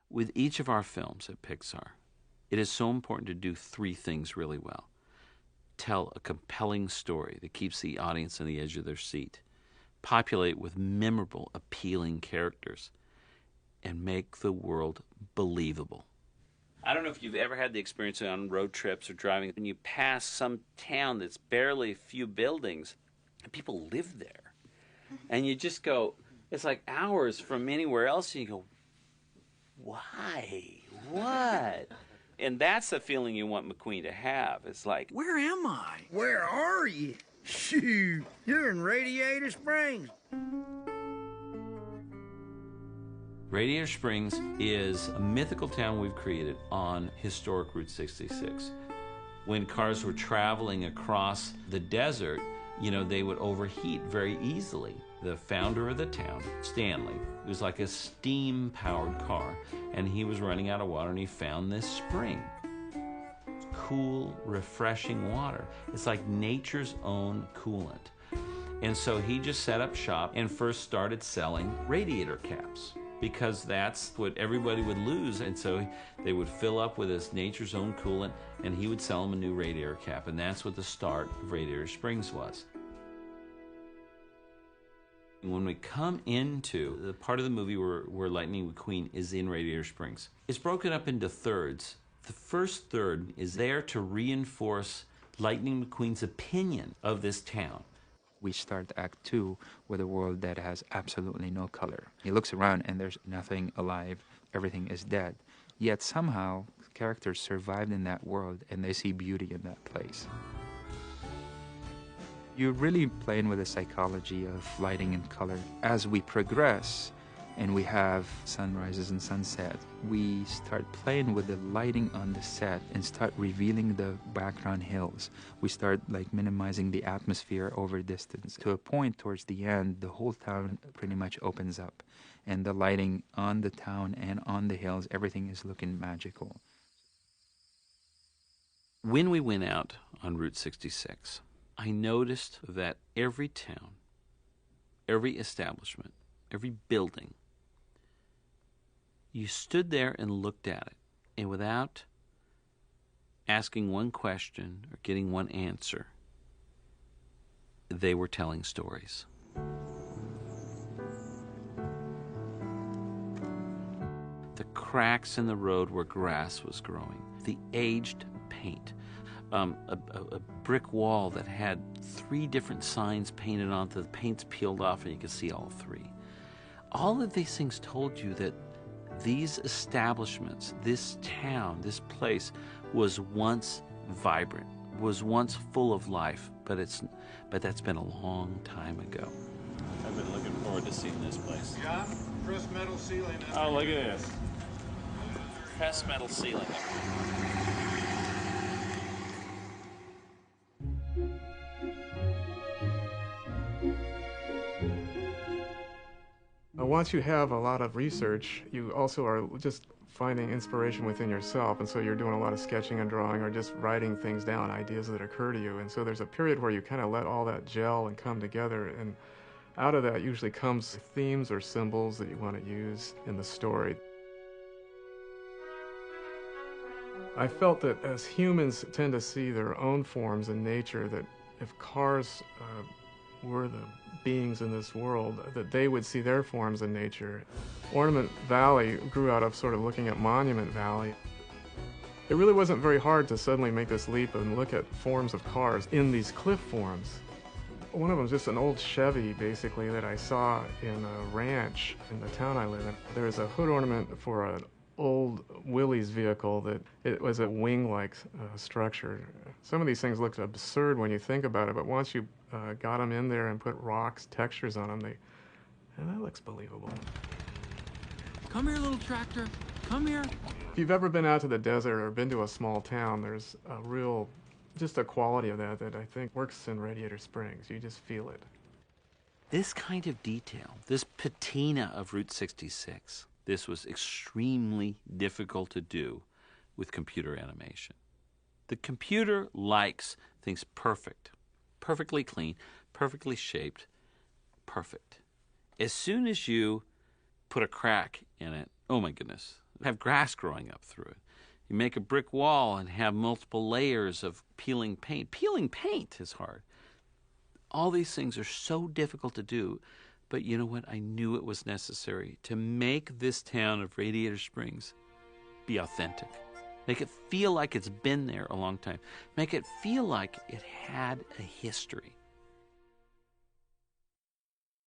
With each of our films at Pixar, it is so important to do three things really well. Tell a compelling story that keeps the audience on the edge of their seat, populate with memorable, appealing characters, and make the world believable. I don't know if you've ever had the experience on road trips or driving, and you pass some town that's barely a few buildings, and people live there. And you just go, it's like hours from anywhere else, and you go, why? What? And that's the feeling you want McQueen to have. It's like, where am I? Where are you? Shoot, you're in Radiator Springs. Radiator Springs is a mythical town we've created on historic Route 66. When cars were traveling across the desert, they would overheat very easily. The founder of the town, Stanley, it was like a steam-powered car, and he was running out of water, and he found this spring. Cool, refreshing water. It's like nature's own coolant. And so he just set up shop and first started selling radiator caps, because that's what everybody would lose. And so they would fill up with this nature's own coolant, and he would sell them a new radiator cap. And that's what the start of Radiator Springs was. When we come into the part of the movie where Lightning McQueen is in Radiator Springs, it's broken up into thirds. The first third is there to reinforce Lightning McQueen's opinion of this town. We start Act 2 with a world that has absolutely no color. He looks around and there's nothing alive. Everything is dead. Yet somehow, characters survived in that world and they see beauty in that place. You're really playing with the psychology of lighting and color. As we progress and we have sunrises and sunsets, we start playing with the lighting on the set and start revealing the background hills. We start minimizing the atmosphere over distance. To a point towards the end, the whole town pretty much opens up. And the lighting on the town and on the hills, everything is looking magical. When we went out on Route 66, I noticed that every town, every establishment, every building, you stood there and looked at it, and without asking one question or getting one answer, they were telling stories. The cracks in the road where grass was growing, the aged paint, a brick wall that had 3 different signs painted onto the paint's peeled off and you could see all 3. All of these things told you that these establishments, this town, this place was once vibrant, was once full of life, but that's been a long time ago. I've been looking forward to seeing this place. Yeah, pressed metal ceiling. Oh, look at this. Pressed metal ceiling. Once you have a lot of research, you also are just finding inspiration within yourself, and so you're doing a lot of sketching and drawing or just writing things down, ideas that occur to you. And so there's a period where you kind of let all that gel and come together, and out of that usually comes themes or symbols that you want to use in the story. I felt that as humans tend to see their own forms in nature, that if cars were the beings in this world, that they would see their forms in nature. Ornament Valley grew out of sort of looking at Monument Valley. It really wasn't very hard to suddenly make this leap and look at forms of cars in these cliff forms. One of them is just an old Chevy, basically, that I saw in a ranch in the town I live in. There's a hood ornament for an old Willys vehicle that it was a wing-like structure. Some of these things looked absurd when you think about it, but once you got them in there and put rocks, textures on them, and that looks believable. Come here, little tractor. Come here. If you've ever been out to the desert or been to a small town, there's just a quality of that I think works in Radiator Springs. You just feel it. This kind of detail, this patina of Route 66, this was extremely difficult to do with computer animation. The computer likes things perfect, perfectly clean, perfectly shaped, perfect. As soon as you put a crack in it, oh my goodness, have grass growing up through it. You make a brick wall and have multiple layers of peeling paint. Peeling paint is hard. All these things are so difficult to do, but you know what? I knew it was necessary to make this town of Radiator Springs be authentic. Make it feel like it's been there a long time. Make it feel like it had a history.